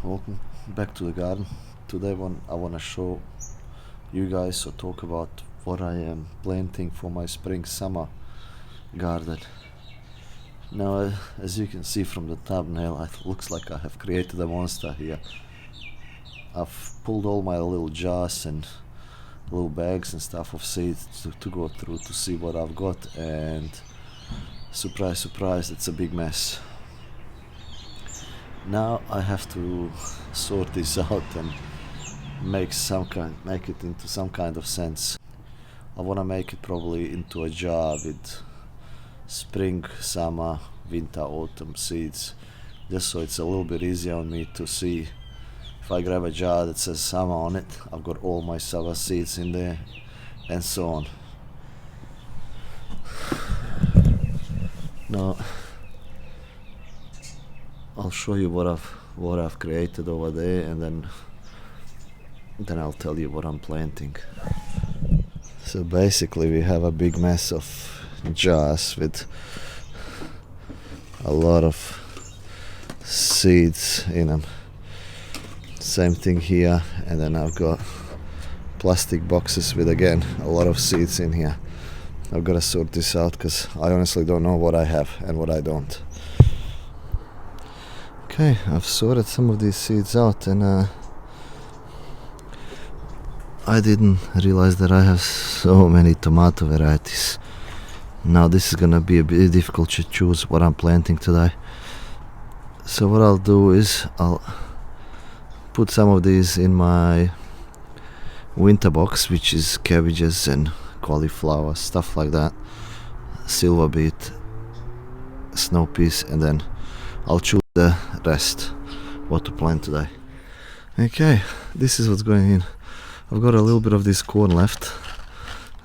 Welcome back to the garden. Today I want to show you guys or talk about what I am planting for my spring summer garden. Now as you can see from the thumbnail, it looks like I have created a monster here. I've pulled all my little jars and little bags and stuff of seeds to go through to see what I've got, and surprise surprise, it's a big mess. Now I have to sort this out and make it into some kind of sense. I want to make it probably into a jar with spring, summer, winter, autumn seeds, just so it's a little bit easier on me to see. If I grab a jar that says summer on it, I've got all my summer seeds in there, and so on. Now I'll show you what I've created over there, and then I'll tell you what I'm planting. So basically we have a big mess of jars with a lot of seeds in them. Same thing here, and then I've got plastic boxes with again a lot of seeds in here. I've got to sort this out because I honestly don't know what I have and what I don't. Okay, I've sorted some of these seeds out, and I didn't realize that I have so many tomato varieties. Now this is gonna be a bit difficult to choose what I'm planting today. So what I'll do is I'll put some of these in my winter box, which is cabbages and cauliflower, stuff like that, silver beet, snow peas, and then I'll choose the rest what to plant today. Okay, this is what's going in. I've got a little bit of this corn left,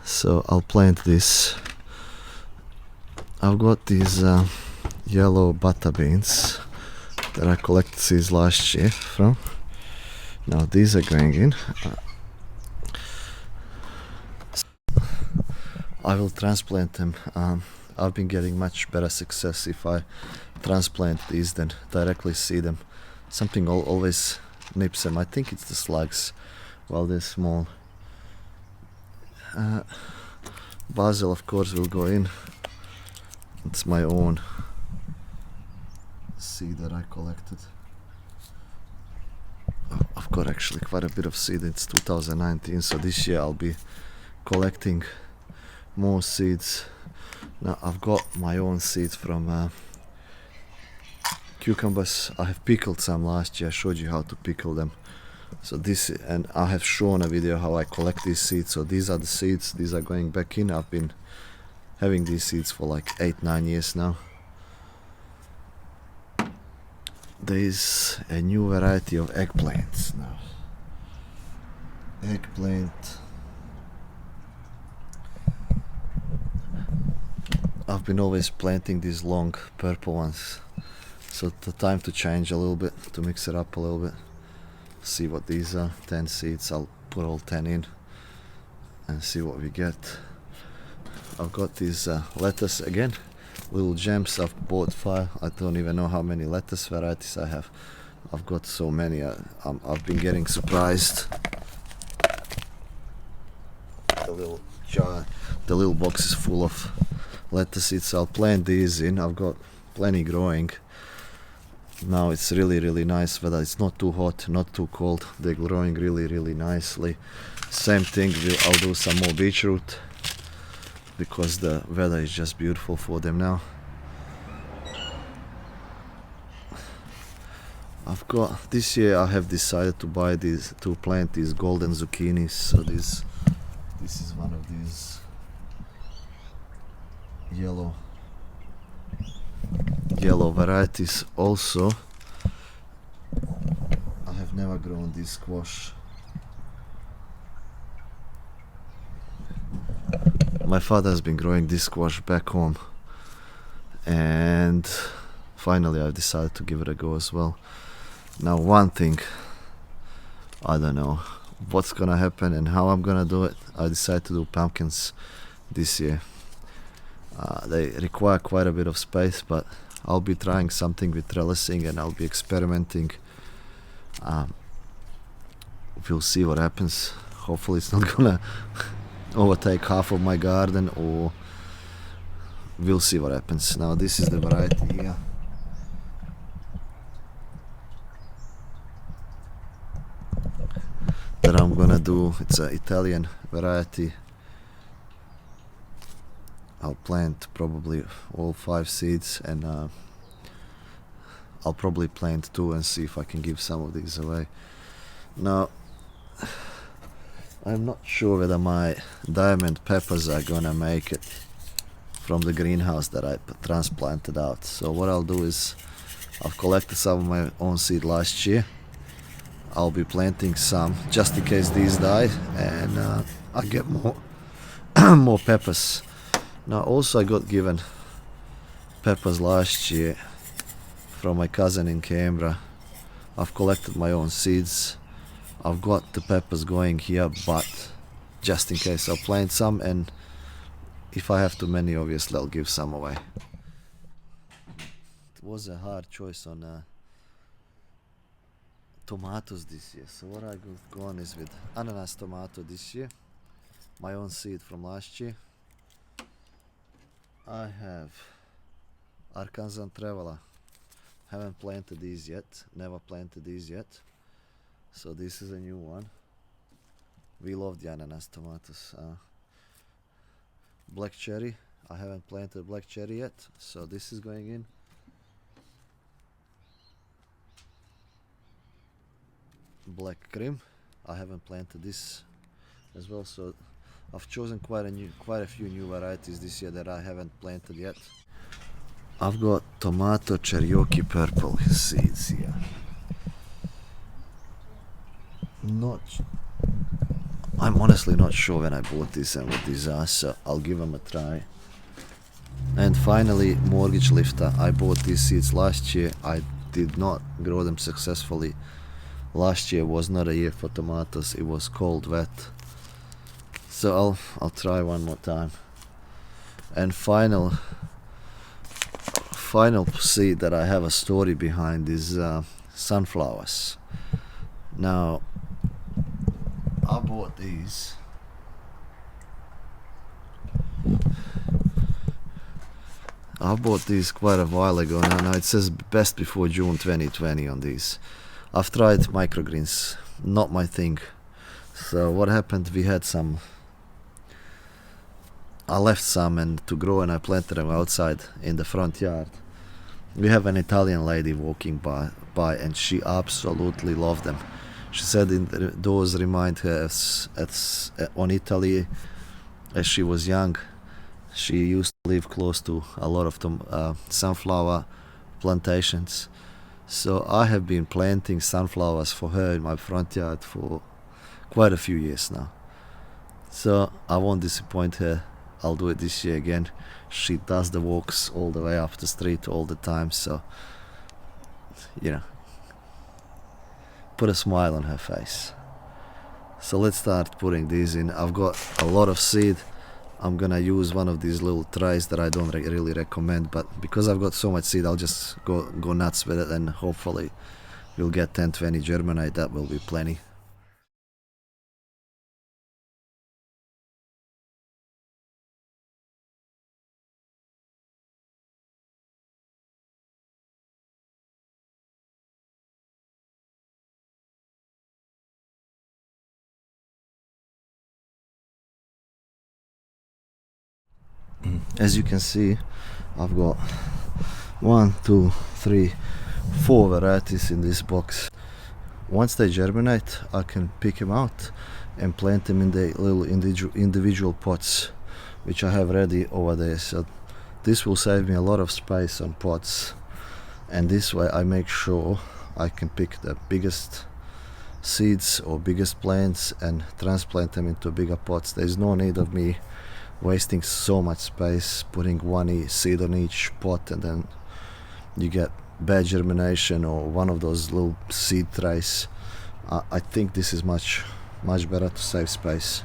so I'll plant this. I've got these yellow butter beans that I collected seeds last year from. Now these are going in. I will transplant them. I've been getting much better success if I transplant these than directly seed them. Something always nips them. I think it's the slugs while they're small. Basil, of course, will go in. It's my own seed that I collected. I've got actually quite a bit of seed. It's 2019, so this year I'll be collecting more seeds. Now I've got my own seeds from cucumbers. I have pickled some last year. I showed you how to pickle them. So this, and I have shown a video how I collect these seeds. So these are the seeds. These are going back in. I've been having these seeds for like 8-9 years now. There's a new variety of eggplants now. Eggplant. I've been always planting these long purple ones, so the time to change a little bit, to mix it up a little bit. See what these are. 10 seeds. I'll put all 10 in and see what we get. I've got these lettuce again, little gems. I've bought 5. I don't even know how many lettuce varieties I have. I've got so many. I've been getting surprised. The little jar, the little box is full of lettuce seeds. I'll plant these in. I've got plenty growing. Now it's really nice weather. It's not too hot, not too cold. They're growing really nicely. Same thing, I'll do some more beetroot because the weather is just beautiful for them now. I've got, this year I have decided to plant these golden zucchinis. So this is one of these yellow varieties. Also, I have never grown this squash. My father has been growing this squash back home, and finally I decided to give it a go as well. Now one thing, I don't know what's gonna happen and how I'm gonna do it. I decided to do pumpkins this year. They require quite a bit of space, but I'll be trying something with trellising, and I'll be experimenting Um, we'll see what happens. Hopefully it's not gonna overtake half of my garden, or we'll see what happens. Now this is the variety here. That I'm gonna do. It's an Italian variety. I'll plant probably all 5 seeds, and I'll probably plant 2 and see if I can give some of these away. Now, I'm not sure whether my diamond peppers are gonna make it from the greenhouse that I transplanted out. So what I'll do is, I've collected some of my own seed last year. I'll be planting some just in case these die, and I get more more peppers. Now also I got given peppers last year from my cousin in Canberra. I've collected my own seeds. I've got the peppers going here, but just in case I'll plant some, and if I have too many, obviously I'll give some away. It was a hard choice on tomatoes this year. So what I go on is with ananas tomato this year, my own seed from last year. I have Arkansas Traveler. Haven't planted these yet, never planted these yet. So this is a new one. We love the ananas tomatoes. Black cherry. I haven't planted black cherry yet, so this is going in. Black cream. I haven't planted this as well, so I've chosen quite a few new varieties this year that I haven't planted yet. I've got tomato cherokee purple seeds here. I'm honestly not sure when I bought these and what these are, so I'll give them a try. And finally, mortgage lifter. I bought these seeds last year. I did not grow them successfully. Last year was not a year for tomatoes. It was cold, wet. So I'll try one more time. And final seed that I have a story behind is sunflowers. Now, I bought these. I bought these quite a while ago now. It says best before June 2020 on these. I've tried microgreens, not my thing. So what happened, we had some, I left some and to grow, and I planted them outside in the front yard. We have an Italian lady walking by and she absolutely loved them. She said those remind her on Italy as she was young. She used to live close to a lot of sunflower plantations. So I have been planting sunflowers for her in my front yard for quite a few years now. So I won't disappoint her. I'll do it this year again. She does the walks all the way up the street all the time, so put a smile on her face. So let's start putting these in. I've got a lot of seed. I'm gonna use one of these little trays that I don't really recommend, but because I've got so much seed, I'll just go nuts with it, and hopefully we'll get 10-20 germinate. That will be plenty. As you can see, I've got 1, 2, 3, 4 varieties in this box. Once they germinate, I can pick them out and plant them in the little individual pots, which I have ready over there. So this will save me a lot of space on pots, and this way I make sure I can pick the biggest seeds or biggest plants and transplant them into bigger pots. There's no need of me wasting so much space putting one seed on each pot, and then you get bad germination or one of those little seed trays. I think this is much better to save space.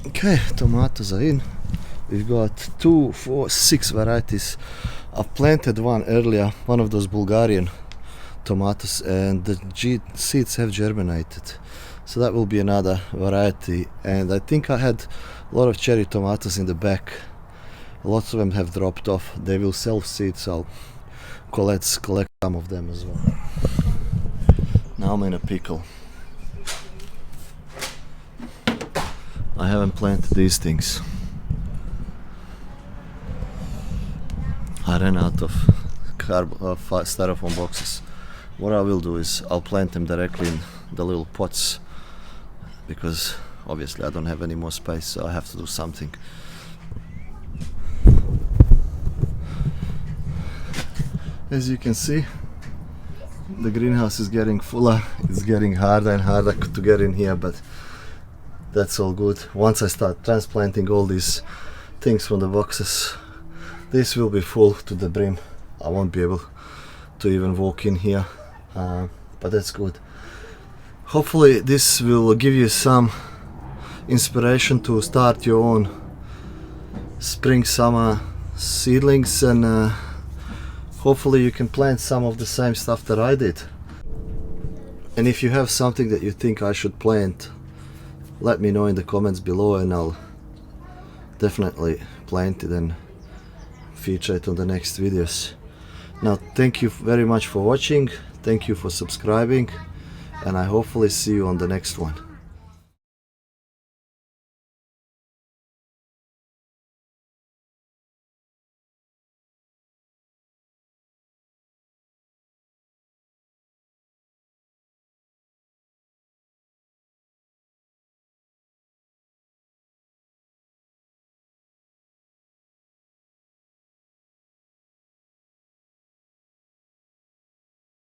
Okay, tomatoes are in. We've got 2, 4, 6 varieties. I've planted one earlier, one of those Bulgarian tomatoes, and the seeds have germinated. So that will be another variety. And I think I had a lot of cherry tomatoes in the back. Lots of them have dropped off. They will self-seed, so I'll collect some of them as well. Now I'm in a pickle. I haven't planted these things. I ran out of styrofoam boxes. What I will do is I'll plant them directly in the little pots, because obviously I don't have any more space, so I have to do something. As you can see, the greenhouse is getting fuller. It's getting harder and harder to get in here, but that's all good. Once I start transplanting all these things from the boxes, this will be full to the brim. I won't be able to even walk in here, but that's good. Hopefully this will give you some inspiration to start your own spring summer seedlings, and hopefully you can plant some of the same stuff that I did. And if you have something that you think I should plant, let me know in the comments below, and I'll definitely plant it and feature it on the next videos. Now, thank you very much for watching, thank you for subscribing, and I hopefully see you on the next one.